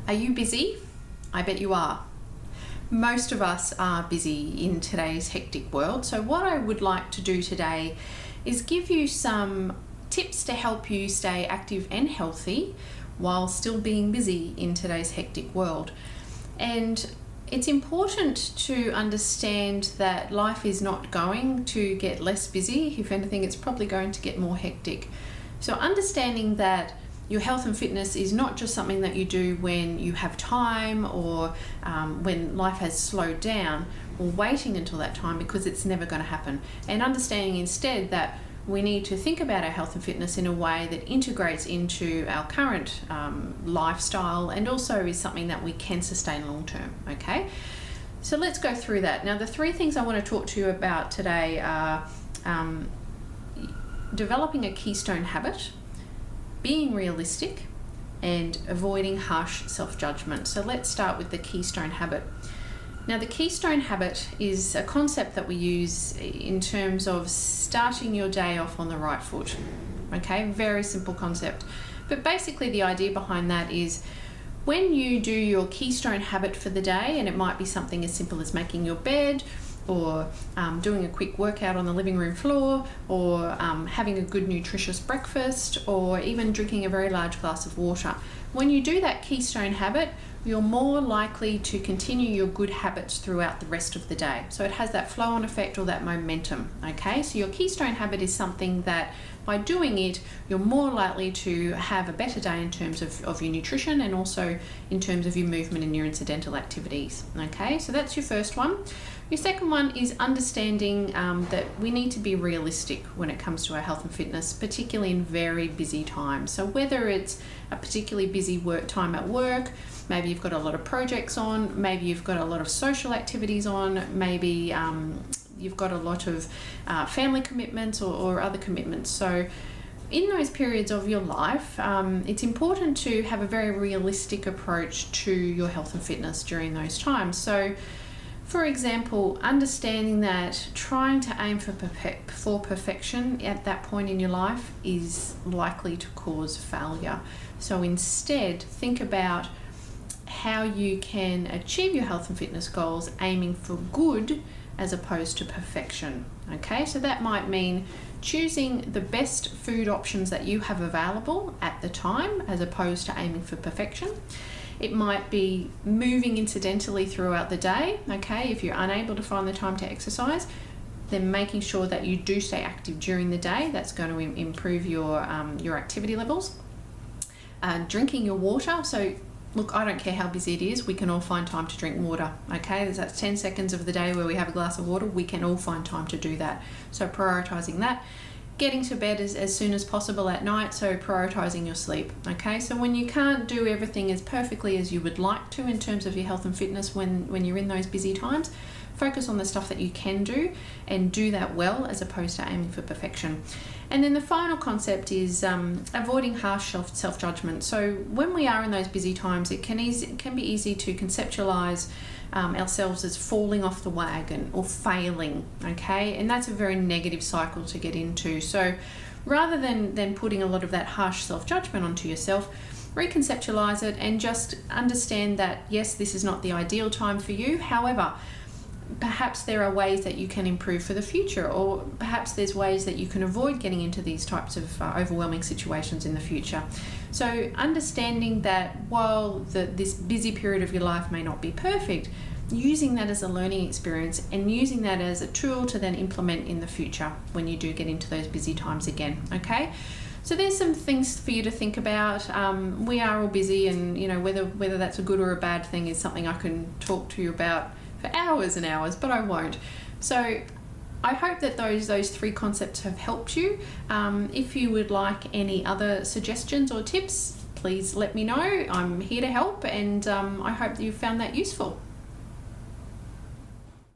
Are you busy? I bet you are. Most of us are busy in today's hectic world. So what I would like to do today is give you some tips to help you stay active and healthy while still being busy in today's hectic world. And it's important to understand that life is not going to get less busy. If anything, it's probably going to get more hectic. So understanding that your health and fitness is not just something that you do when you have time or when life has slowed down, or waiting until that time, because it's never going to happen. And understanding instead that we need to think about our health and fitness in a way that integrates into our current lifestyle and also is something that we can sustain long term. Okay, so let's go through that. Now, the three things I want to talk to you about today are developing a keystone habit, being realistic, and avoiding harsh self-judgment. So let's start with the keystone habit. Now, the keystone habit is a concept that we use in terms of starting your day off on the right foot. Okay, very simple concept. But basically the idea behind that is when you do your keystone habit for the day, and it might be something as simple as making your bed, or doing a quick workout on the living room floor, or having a good nutritious breakfast, or even drinking a very large glass of water. When you do that keystone habit, you're more likely to continue your good habits throughout the rest of the day. So it has that flow-on effect or that momentum, okay? So your keystone habit is something that by doing it, you're more likely to have a better day in terms of your nutrition and also in terms of your movement and your incidental activities, okay? So that's your first one. Your second one is understanding that we need to be realistic when it comes to our health and fitness, particularly in very busy times. So whether it's a particularly busy work time at work, maybe you've got a lot of projects on, maybe you've got a lot of social activities on, maybe you've got a lot of family commitments or other commitments. So in those periods of your life, it's important to have a very realistic approach to your health and fitness during those times. So for example, understanding that trying to aim for perfection at that point in your life is likely to cause failure. So instead, think about how you can achieve your health and fitness goals aiming for good as opposed to perfection. Okay, so that might mean choosing the best food options that you have available at the time as opposed to aiming for perfection. It might be moving incidentally throughout the day. Okay, if you're unable to find the time to exercise, then making sure that you do stay active during the day. That's going to improve your activity levels. Drinking your water. So look, I don't care how busy it is, we can all find time to drink water, okay? There's that 10 seconds of the day where we have a glass of water, we can all find time to do that. So prioritising that. Getting to bed as soon as possible at night, so prioritising your sleep, okay? So when you can't do everything as perfectly as you would like to in terms of your health and fitness when you're in those busy times, focus on the stuff that you can do and do that well as opposed to aiming for perfection. And then the final concept is avoiding harsh self-judgment. So when we are in those busy times, it can be easy to conceptualize ourselves as falling off the wagon or failing, okay? And that's a very negative cycle to get into. So rather than putting a lot of that harsh self-judgment onto yourself, reconceptualize it and just understand that, yes, this is not the ideal time for you. However, perhaps there are ways that you can improve for the future, or perhaps there's ways that you can avoid getting into these types of overwhelming situations in the future. So understanding that while this busy period of your life may not be perfect, using that as a learning experience and using that as a tool to then implement in the future when you do get into those busy times again, okay? So there's some things for you to think about. We are all busy, and you know whether that's a good or a bad thing is something I can talk to you about for hours and hours, but I won't. So I hope that those three concepts have helped you. If you would like any other suggestions or tips, please let me know. I'm here to help, and I hope that you found that useful.